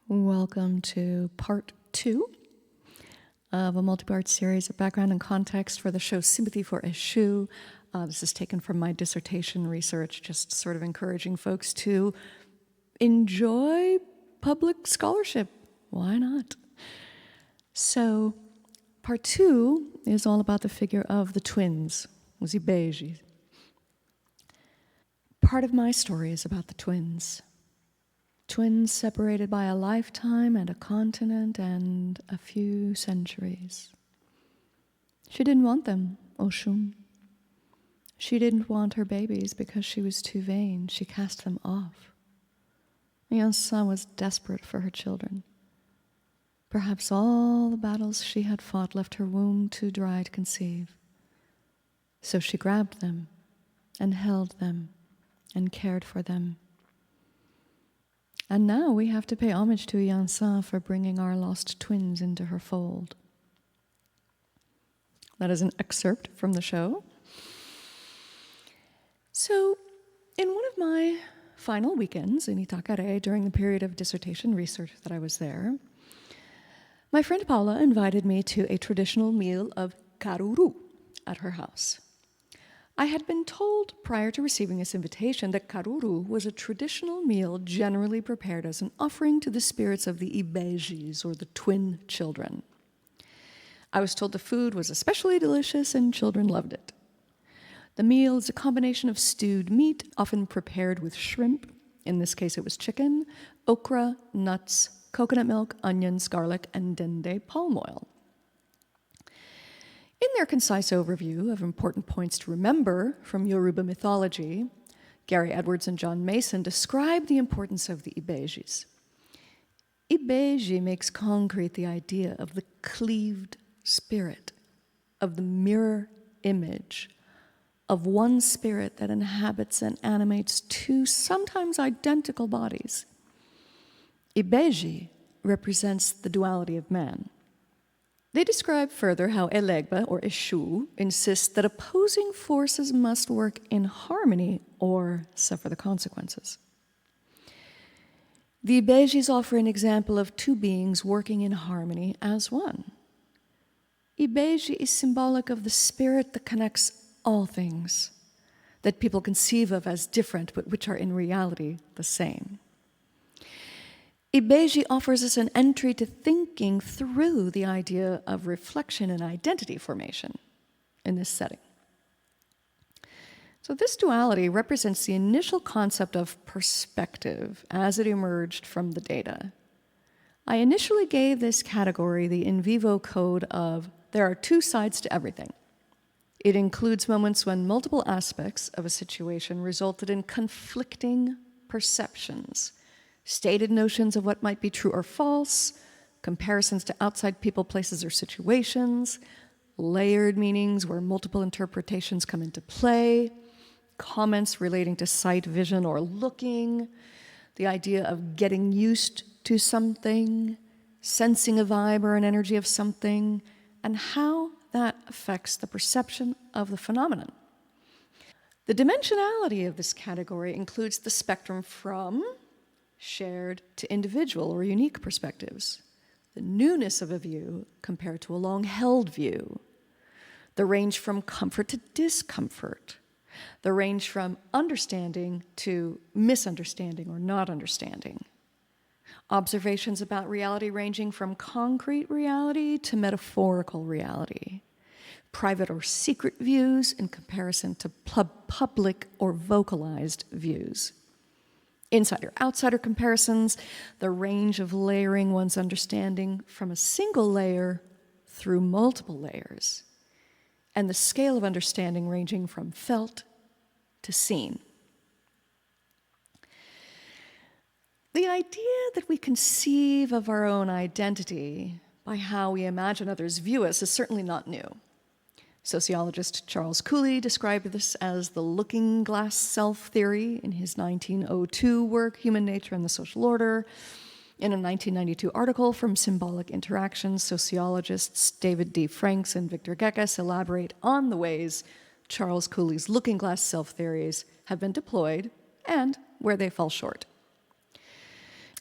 Welcome to part 2 of a multi-part series of background and context for the show Sympathy for a Shoe. This is taken from my dissertation research, just sort of encouraging folks to enjoy public scholarship. Why not? So, part 2 is all about the figure of the twins, os Ìbejìs. Part of my story is about the twins. Twins separated by a lifetime and a continent and a few centuries. She didn't want them, Oshun. She didn't want her babies because she was too vain. She cast them off. Nyansa was desperate for her children. Perhaps all the battles she had fought left her womb too dry to conceive. So she grabbed them and held them and cared for them. And now we have to pay homage to Nyansa for bringing our lost twins into her fold. That is an excerpt from the show. So, in one of my final weekends in Itakare during the period of dissertation research that I was there, my friend Paula invited me to a traditional meal of karuru at her house. I had been told prior to receiving this invitation that karuru was a traditional meal generally prepared as an offering to the spirits of the Ìbejìs, or the twin children. I was told the food was especially delicious and children loved it. The meal is a combination of stewed meat, often prepared with shrimp, in this case it was chicken, okra, nuts, coconut milk, onions, garlic, and dende palm oil. In their concise overview of important points to remember from Yoruba mythology, Gary Edwards and John Mason describe the importance of the Ìbejìs. Ìbejì makes concrete the idea of the cleaved spirit, of the mirror image, of one spirit that inhabits and animates two sometimes identical bodies. Ìbejì represents the duality of man. They describe further how Elegba, or Eshu, insists that opposing forces must work in harmony or suffer the consequences. The Ìbejìs offer an example of two beings working in harmony as one. Ìbejì is symbolic of the spirit that connects all things, that people conceive of as different, but which are in reality the same. Ìbejì offers us an entry to thinking through the idea of reflection and identity formation in this setting. So this duality represents the initial concept of perspective as it emerged from the data. I initially gave this category the in vivo code of there are two sides to everything. It includes moments when multiple aspects of a situation resulted in conflicting perceptions, stated notions of what might be true or false, comparisons to outside people, places, or situations, layered meanings where multiple interpretations come into play, comments relating to sight, vision, or looking, the idea of getting used to something, sensing a vibe or an energy of something, and how that affects the perception of the phenomenon. The dimensionality of this category includes the spectrum from shared to individual or unique perspectives, the newness of a view compared to a long-held view, the range from comfort to discomfort, the range from understanding to misunderstanding or not understanding, observations about reality ranging from concrete reality to metaphorical reality, private or secret views in comparison to public or vocalized views, insider-outsider comparisons, the range of layering one's understanding from a single layer through multiple layers, and the scale of understanding ranging from felt to seen. The idea that we conceive of our own identity by how we imagine others view us is certainly not new. Sociologist Charles Cooley described this as the looking glass self theory in his 1902 work, Human Nature and the Social Order. In a 1992 article from Symbolic Interactions, sociologists David D. Franks and Victor Gekas elaborate on the ways Charles Cooley's looking glass self theories have been deployed and where they fall short.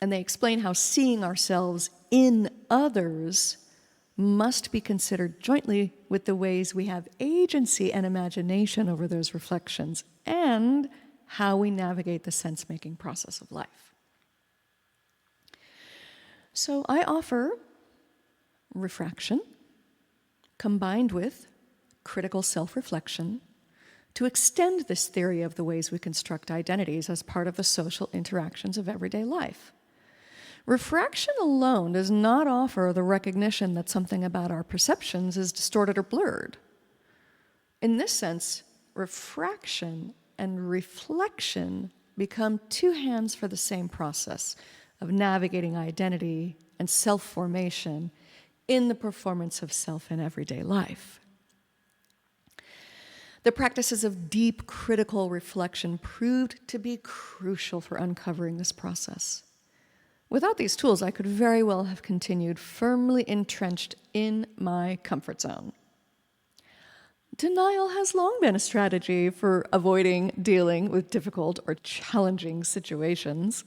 And they explain how seeing ourselves in others must be considered jointly with the ways we have agency and imagination over those reflections and how we navigate the sense-making process of life. So I offer refraction combined with critical self-reflection to extend this theory of the ways we construct identities as part of the social interactions of everyday life. Refraction alone does not offer the recognition that something about our perceptions is distorted or blurred. In this sense, refraction and reflection become two hands for the same process of navigating identity and self-formation in the performance of self in everyday life. The practices of deep critical reflection proved to be crucial for uncovering this process. Without these tools, I could very well have continued firmly entrenched in my comfort zone. Denial has long been a strategy for avoiding dealing with difficult or challenging situations.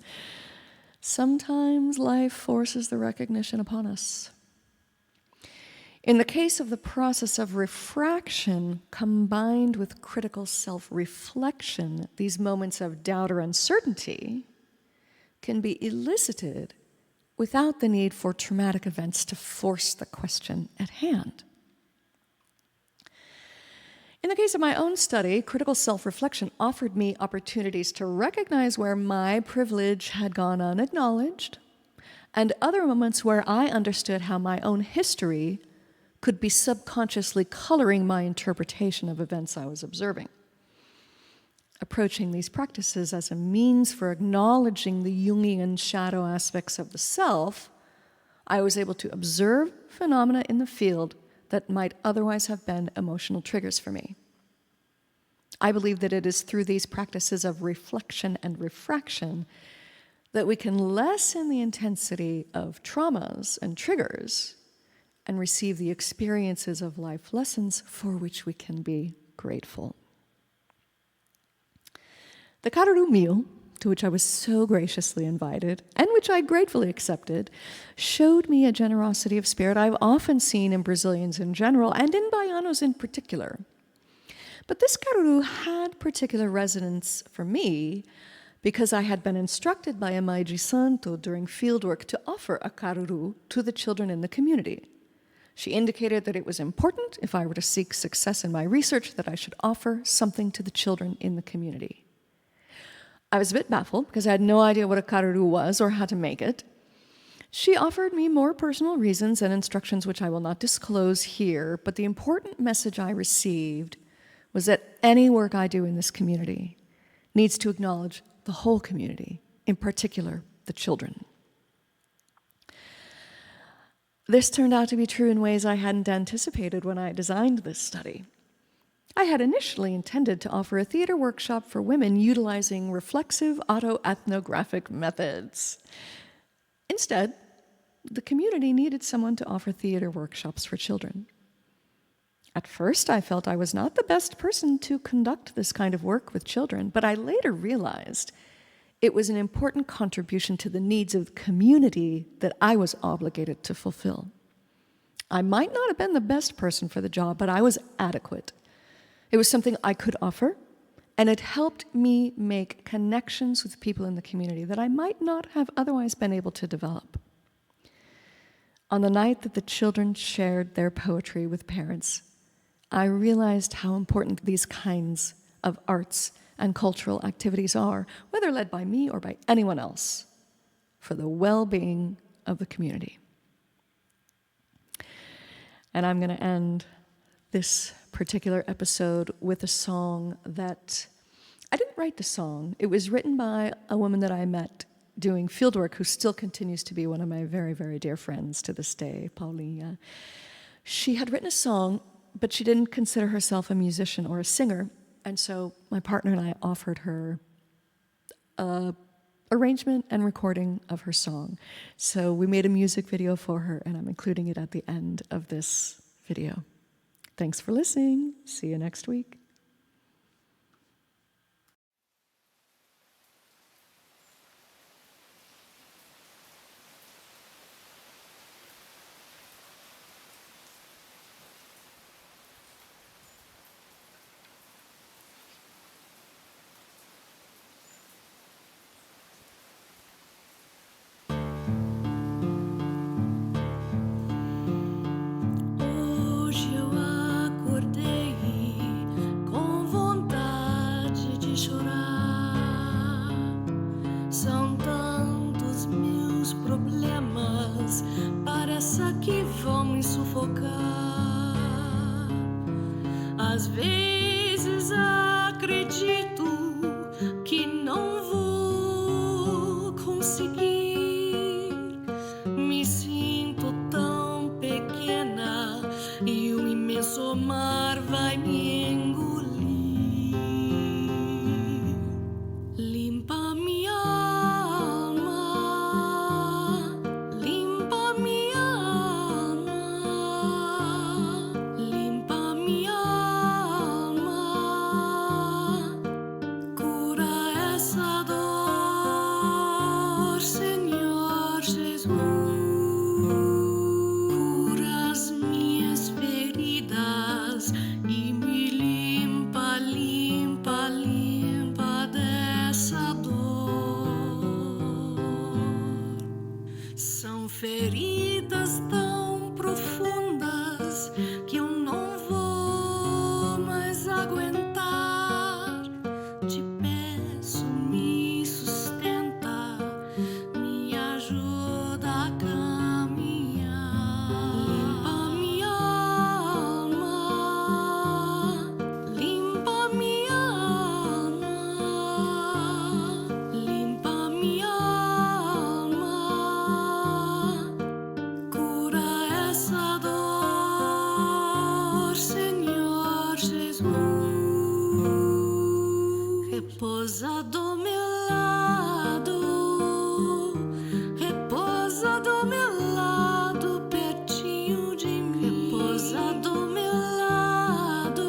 Sometimes life forces the recognition upon us. In the case of the process of refraction combined with critical self-reflection, these moments of doubt or uncertainty can be elicited without the need for traumatic events to force the question at hand. In the case of my own study, critical self-reflection offered me opportunities to recognize where my privilege had gone unacknowledged, and other moments where I understood how my own history could be subconsciously coloring my interpretation of events I was observing. Approaching these practices as a means for acknowledging the Jungian shadow aspects of the self, I was able to observe phenomena in the field that might otherwise have been emotional triggers for me. I believe that it is through these practices of reflection and refraction that we can lessen the intensity of traumas and triggers and receive the experiences of life lessons for which we can be grateful. The Karuru meal, to which I was so graciously invited, and which I gratefully accepted, showed me a generosity of spirit I've often seen in Brazilians in general, and in Baianos in particular. But this Karuru had particular resonance for me because I had been instructed by a Mãe de Santo during fieldwork to offer a Karuru to the children in the community. She indicated that it was important, if I were to seek success in my research, that I should offer something to the children in the community. I was a bit baffled because I had no idea what a karuru was or how to make it. She offered me more personal reasons and instructions which I will not disclose here, but the important message I received was that any work I do in this community needs to acknowledge the whole community, in particular the children. This turned out to be true in ways I hadn't anticipated when I designed this study. I had initially intended to offer a theater workshop for women utilizing reflexive autoethnographic methods. Instead, the community needed someone to offer theater workshops for children. At first, I felt I was not the best person to conduct this kind of work with children, but I later realized it was an important contribution to the needs of the community that I was obligated to fulfill. I might not have been the best person for the job, but I was adequate. It was something I could offer, and it helped me make connections with people in the community that I might not have otherwise been able to develop. On the night that the children shared their poetry with parents, I realized how important these kinds of arts and cultural activities are, whether led by me or by anyone else, for the well-being of the community. And I'm going to end this particular episode with a song that I didn't write the song. It was written by a woman that I met doing fieldwork who still continues to be one of my very, very dear friends to this day, Paulinha. She had written a song, but she didn't consider herself a musician or a singer, and so my partner and I offered her an arrangement and recording of her song. So we made a music video for her, and I'm including it at the end of this video. Thanks for listening. See you next week. parece que vão me sufocar. Às vezes acredito que não vou conseguir. Me sinto tão pequena e um imenso mar vai me engolir. Limpa minha alma, limpa minha alma, limpa minha alma, cura essa dor, Senhor Jesus. Cura as minhas feridas e me limpa, limpa, limpa dessa dor. São feridas tão profundas que eu não vou mais aguentar. Te peço, me sustenta, me ajuda a caminhar. Limpa minha alma, limpa minha alma, limpa minha alma, cura essa dor, Senhor Jesus. Repousa do meu lado, repousa do meu lado, pertinho de mim. Repousa do meu lado,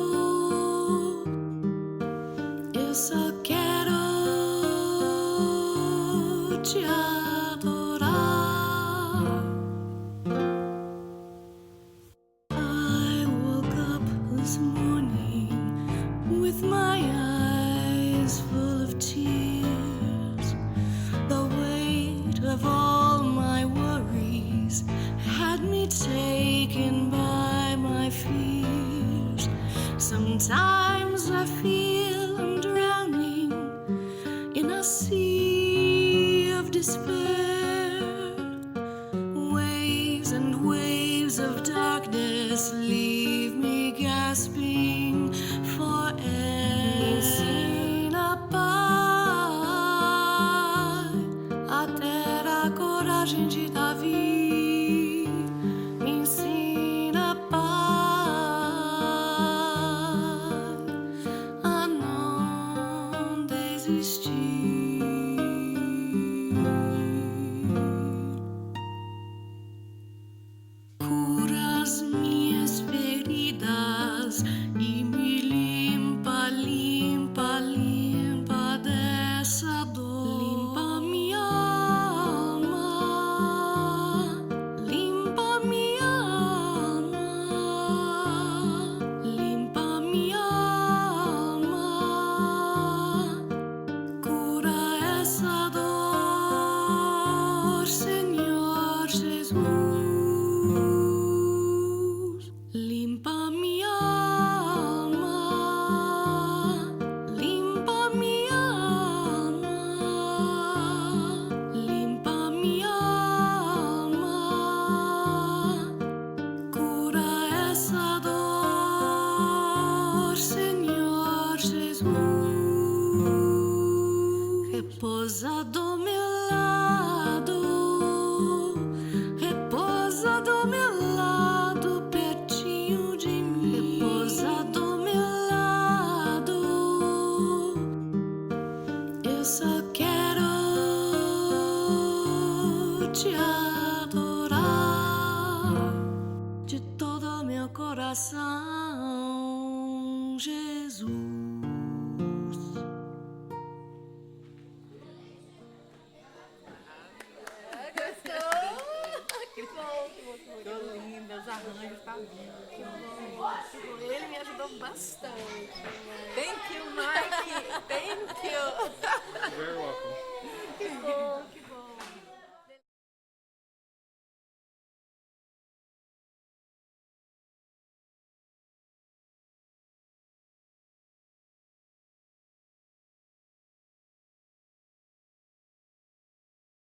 eu só quero te adorar. I woke up this morning with my eyes full of tears. The weight of all my worries had me taken by my fears. Sometimes I feel I'm drowning in a sea of despair. Waves and waves of darkness leave me gasping for air. Ensina, Pai, a ter a coragem de Davi. Me ensina, Pai, a não desistir. Cura as minhas feridas e me limpa, limpa, limpa dessa dor. Limpa minha alma, limpa minha alma, limpa minha alma, cura essa dor, Senhor Jesus. Limpa minha alma, limpa minha alma, limpa minha alma, cura essa dor, Senhor Jesus. Repousa do meu lado, repousa do meu lado, pertinho de mim. Repousa do meu lado, eu só quero te adorar de todo meu coração, Jesus. Ficou lindo, os arranjos tá lindo. Ele me ajudou bastante. Thank you, Mike. Thank you. Very welcome. Ficou